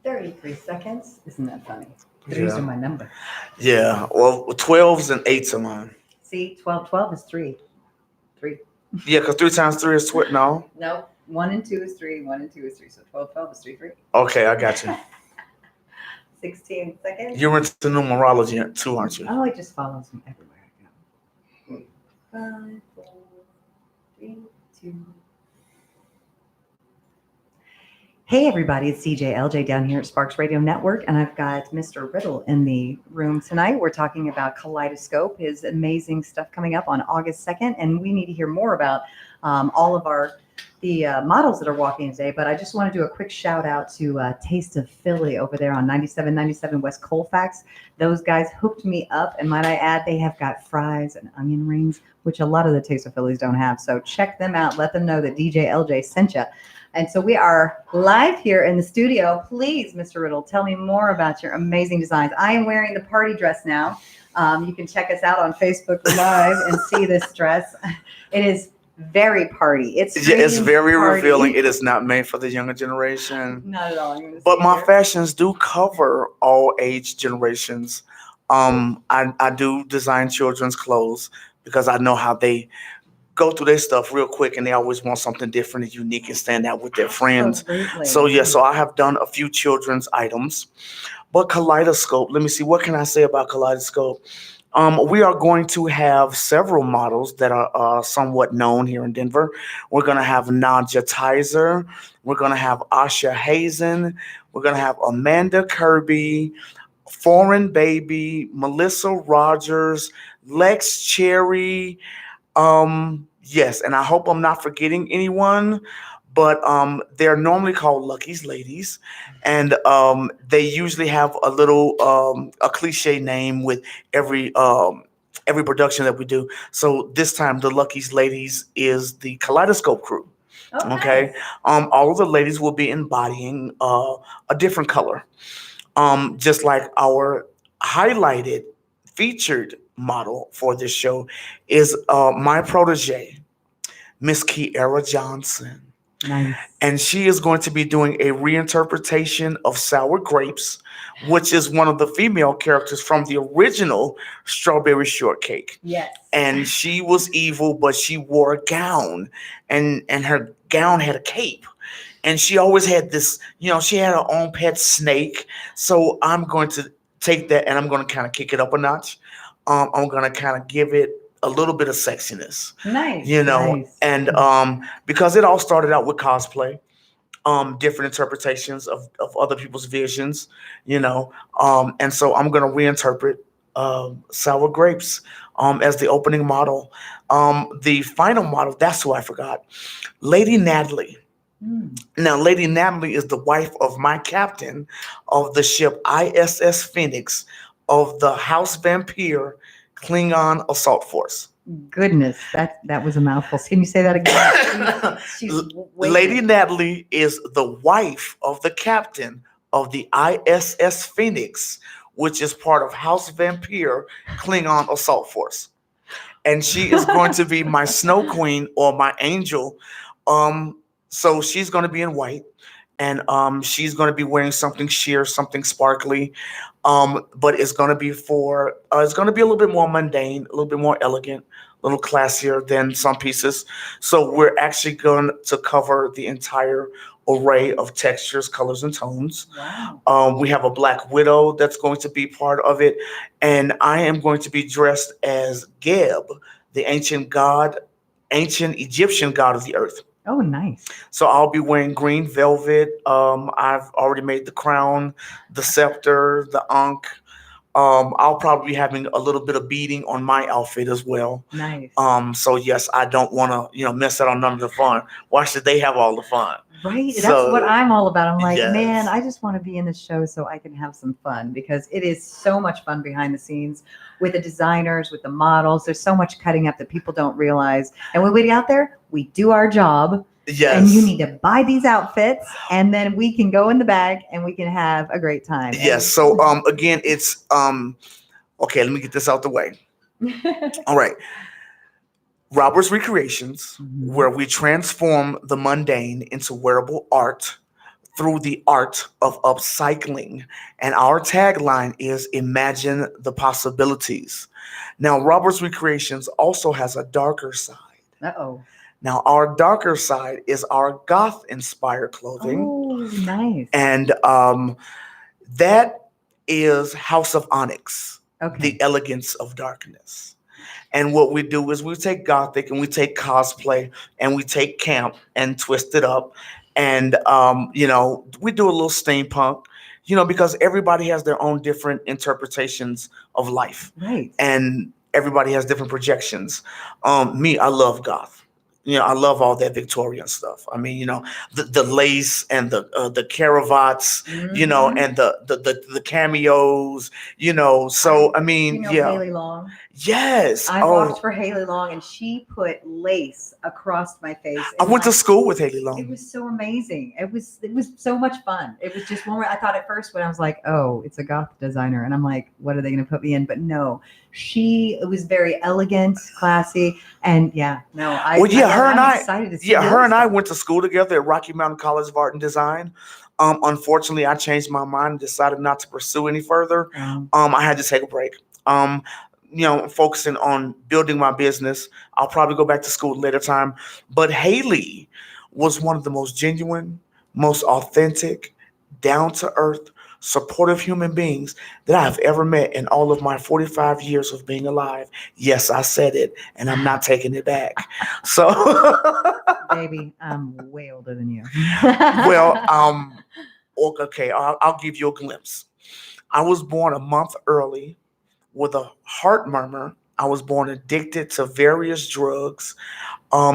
33 seconds. Isn't that funny? Threes are Yeah. my number. Yeah. Well, 12s and 8s are mine. See, 12 is three. Three. Yeah, because 3 times 3 is 12. No. Nope. One and two is three. One and two is three. So 12 is three, three. Okay, I got you. 16 seconds. You're into numerology too, aren't you? Oh, it just follows me everywhere I go. 5, 4, 3, 2. Hey everybody, it's CJ down here at Sparkx Radio Network, and I've got Mr. Riddle in the room tonight. We're talking about Kaleidoscope, his amazing stuff coming up on August 2nd, and we need to hear more about all of the models that are walking today. But I just want to do a quick shout out to Taste of Philly over there on 9797 West Colfax. Those guys hooked me up, and might I add, they have got fries and onion rings, which a lot of the Taste of Phillies don't have. So check them out. Let them know that DJ LJ sent you. And so we are live here in the studio. Please, Mr. Riddle, tell me more about your amazing designs. I am wearing the party dress now. You can check us out on Facebook Live and see this dress. It is very party. It's very party. revealing. It is not made for the younger generation. Not at all. But my fashions do cover all age generations. I do design children's clothes because I know how they go through their stuff real quick, and they always want something different and unique and stand out with their friends. Absolutely. So yeah, so I have done a few children's items. But Kaleidoscope, let me see, what can I say about Kaleidoscope? We are going to have several models that are somewhat known here in Denver. We're going to have Nadja Tizer. We're going to have Asha Hazen. We're going to have Amanda Kirby, Foreign Baby, Melissa Rogers, Lex Cherry. Yes, and I hope I'm not forgetting anyone, but they're normally called Lucky's Ladies, and they usually have a little a cliche name with every production that we do. So this time, the Lucky's Ladies is the Kaleidoscope crew. Oh, Okay, nice. all of the ladies will be embodying a different color, just like our highlighted featured model for this show is my protege, Miss Kiera Johnson. Nice. And she is going to be doing a reinterpretation of Sour Grapes, which is one of the female characters from the original Strawberry Shortcake. Yes. And she was evil, but she wore a gown, and her gown had a cape. And she always had this, she had her own pet snake. So I'm going to take that and I'm going to kind of kick it up a notch. I'm going to kind of give it a little bit of sexiness. Nice. Nice. And because it all started out with cosplay, different interpretations of other people's visions, and so I'm going to reinterpret Sour Grapes as the opening model. The final model, that's who I forgot, Lady Natalie. Now, Lady Natalie is the wife of my captain of the ship ISS Phoenix of the House Vampire Klingon Assault Force. Goodness, that was a mouthful. Can you say that again? Lady Natalie is the wife of the captain of the ISS Phoenix, which is part of House Vampire Klingon Assault Force. And she is going to be my snow queen or my angel. So she's going to be in white, and she's going to be wearing something sheer, something sparkly. But it's going to be it's going to be a little bit more mundane, a little bit more elegant, a little classier than some pieces. So we're actually going to cover the entire array of textures, colors, and tones. Wow. We have a Black Widow that's going to be part of it. And I am going to be dressed as Geb, the ancient Egyptian god of the earth. Oh, nice. So I'll be wearing green velvet. I've already made the crown, the scepter, the ankh. I'll probably be having a little bit of beading on my outfit as well. Nice. So yes, I don't want to, miss out on none of the fun. Why should they have all the fun? Right. That's what I'm all about. I'm like, yes. Man, I just want to be in the show so I can have some fun, because it is so much fun behind the scenes with the designers, with the models. There's so much cutting up that people don't realize. And when we get out there, we do our job. Yes. And you need to buy these outfits, and then we can go in the bag and we can have a great time. Yes. So again, it's okay, let me get this out the way. All right. Robert's Recreations, where we transform the mundane into wearable art through the art of upcycling. And our tagline is Imagine the Possibilities. Now, Robert's Recreations also has a darker side. Uh-oh. Now, our darker side is our goth inspired clothing. Oh, nice. And that is House of Onyx, Okay. the elegance of darkness. And what we do is we take gothic and we take cosplay and we take camp and twist it up. And, we do a little steampunk, because everybody has their own different interpretations of life. Right. And everybody has different projections. Me, I love goth. I love all that Victorian stuff. I mean, the lace and the caravats, Mhm. and the cameos, So I mean, yeah, Haley Long. yes. I walked for Haley Long, and she put lace across my face. I went to school with Haley Long. It was so amazing. It was so much fun. It was just one where I thought at first when I was like, oh, it's a goth designer, and I'm like, what are they going to put me in? But no, it was very elegant, classy, and I'm excited to see. Her and I went to school together at Rocky Mountain College of Art and Design. Unfortunately, I changed my mind and decided not to pursue any further. I had to take a break. Focusing on building my business. I'll probably go back to school at a later time. But Haley was one of the most genuine, most authentic, down to earth, supportive human beings that I have ever met in all of my 45 years of being alive. Yes, I said it, and I'm not taking it back. So, baby, I'm way older than you. Well, okay, I'll give you a glimpse. I was born a month early with a heart murmur. I was born addicted to various drugs.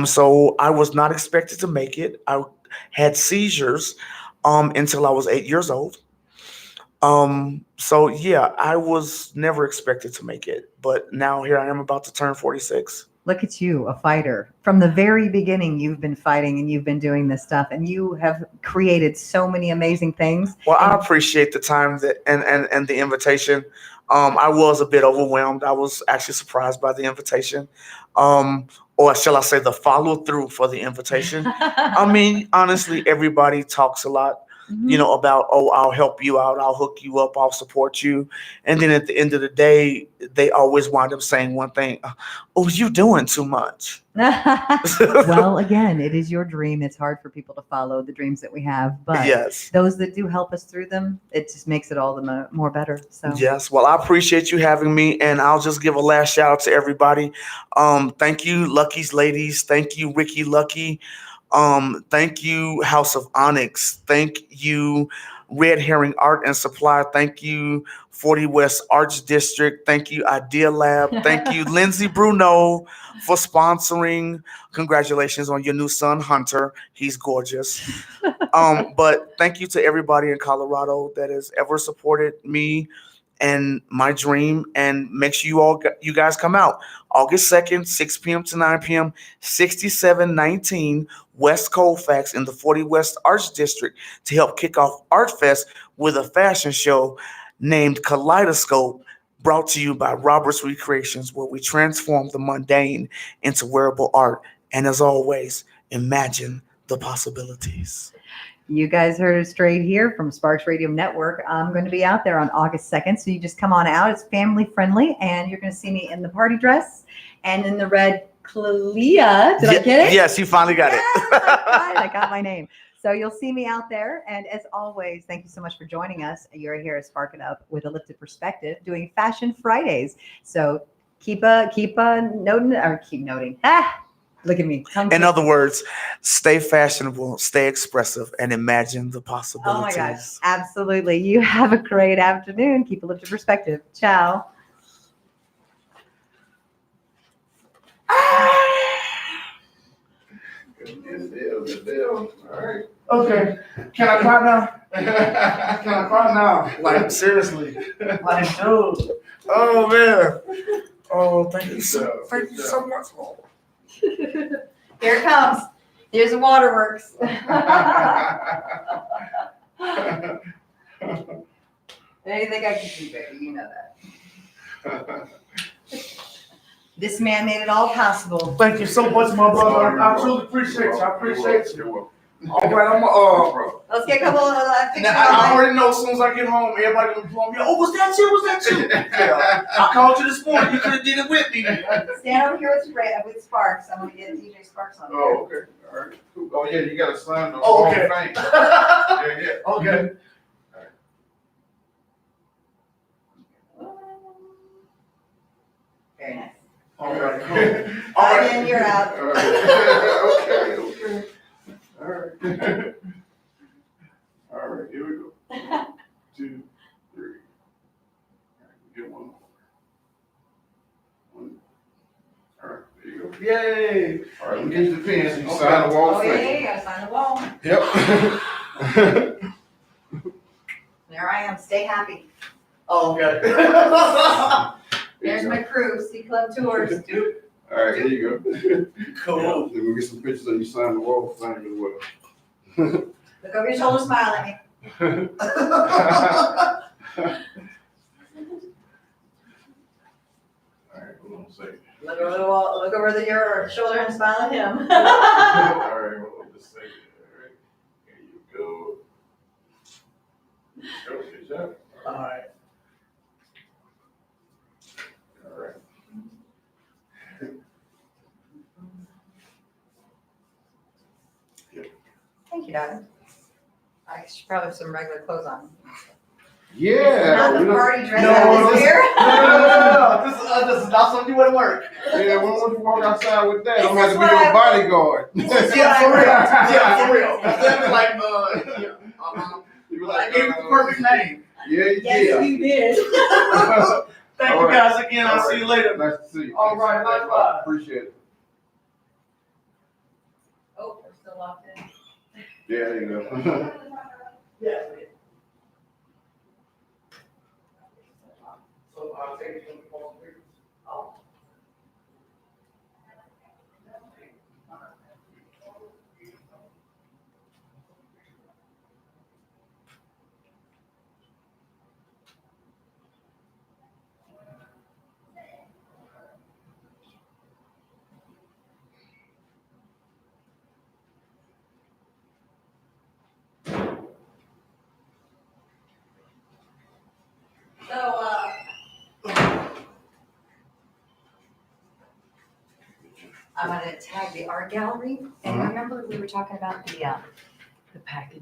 So I was not expected to make it. I had seizures until I was 8 years old. So yeah, I was never expected to make it, but now here I am about to turn 46. Look at you, a fighter. From the very beginning, you've been fighting and you've been doing this stuff, and you have created so many amazing things. Well, I appreciate the time and the invitation. I was a bit overwhelmed. I was actually surprised by the invitation. Or shall I say the follow through for the invitation. I mean, honestly, everybody talks a lot, about, oh, I'll help you out, I'll hook you up, I'll support you. And then at the end of the day, they always wind up saying one thing, oh, you doing too much. Well, again, it is your dream. It's hard for people to follow the dreams that we have, but yes, those that do help us through them, it just makes it all the more better. So yes, well, I appreciate you having me, and I'll just give a last shout out to everybody. Thank you, Lucky's ladies. Thank you, Ricky Lucky. Thank you, House of Onyx. Thank you, Red Herring Art and Supply. Thank you, 40 West Arts District. Thank you, Idea Lab. Thank you, Lindsay Bruno, for sponsoring. Congratulations on your new son, Hunter. He's gorgeous. But thank you to everybody in Colorado that has ever supported me and my dream. And make sure you guys come out August 2nd, 6 p.m. to 9 p.m., 6719 West Colfax in the 40 West Arts District to help kick off Art Fest with a fashion show named Kaleidoscope, brought to you by Robert's Recreations, where we transform the mundane into wearable art. And as always, imagine the possibilities. You guys heard it straight here from Sparkx Radio Network. I'm going to be out there on August 2nd, so you just come on out. It's family friendly, and you're going to see me in the party dress and in the red Clea. Did I get it? Yes, you finally got it. I got my name. So you'll see me out there. And as always, thank you so much for joining us. You're here at Spark It Up with a Lifted Perspective doing Fashion Fridays. So keep noting. Look at me. In other words, stay fashionable, stay expressive, and imagine the possibilities. Oh my gosh, absolutely. You have a great afternoon. Keep a lifted perspective. Ciao. Good deal. All right. Okay. Can I cry now? Can I cry now? Like, seriously. Like, dude. Oh, man. Oh, thank you so much. Here it comes. Here's the waterworks. Anything I can do, baby. You know that. This man made it all possible. Thank you so much, my brother. I truly appreciate you. I appreciate you. All right, I'm Let's get a couple of pictures. now, I already know as soon as I get home, everybody gonna blow me. Oh, was that you? Was that you? Yeah. I called you this morning. You could have did it with me. Stand over here with Sparkx. I'm gonna get DJ Sparkx on. Oh, okay. All right. Cool. Oh, yeah, you gotta sign the Oh, whole okay. thing. Yeah. Okay. Very nice. All right, cool. All right, then you're out. All right. Okay. All right. All right, here we go. 1, 2, 3. All right, get one more. All right, there you go. Yay. All right, let me get you the pen so you sign the wall Oh, yeah, thing. you gotta sign the wall. Yep. There I am. Stay happy. Oh, okay. There's my crew. C Club Tours. All right, there you go. Cool. Then we'll get some pictures of you sign the wall thing as well. Look over your shoulder, smile at me. All right, hold on a second. Look over the wall. Look over your shoulder and smile at him. All right, hold on just a second. All right, here you go. Good job. All right. All right. Thank you, darling. I should probably have some regular clothes on. Yeah. Not the we don't- party dress No, I was this- here. No. This is not something you want to work. Yeah, when you walk outside with that, This I'm gonna have is to be what your I- bodyguard. This is Yeah, for what I real. wrote. Yeah, for real. Yeah. That'd be like, You be I gave you the perfect name. Yeah, Yes, yeah. you did. Thank All you right. guys again. I'll see you later. Nice to see you. All right, Thanks. bye-bye. Appreciate it. Oh, we're still locked in. Yeah, there you go. Yeah. So I'll take you to the phone. Oh. So, I'm gonna tag the art gallery, and remember we were talking about the package.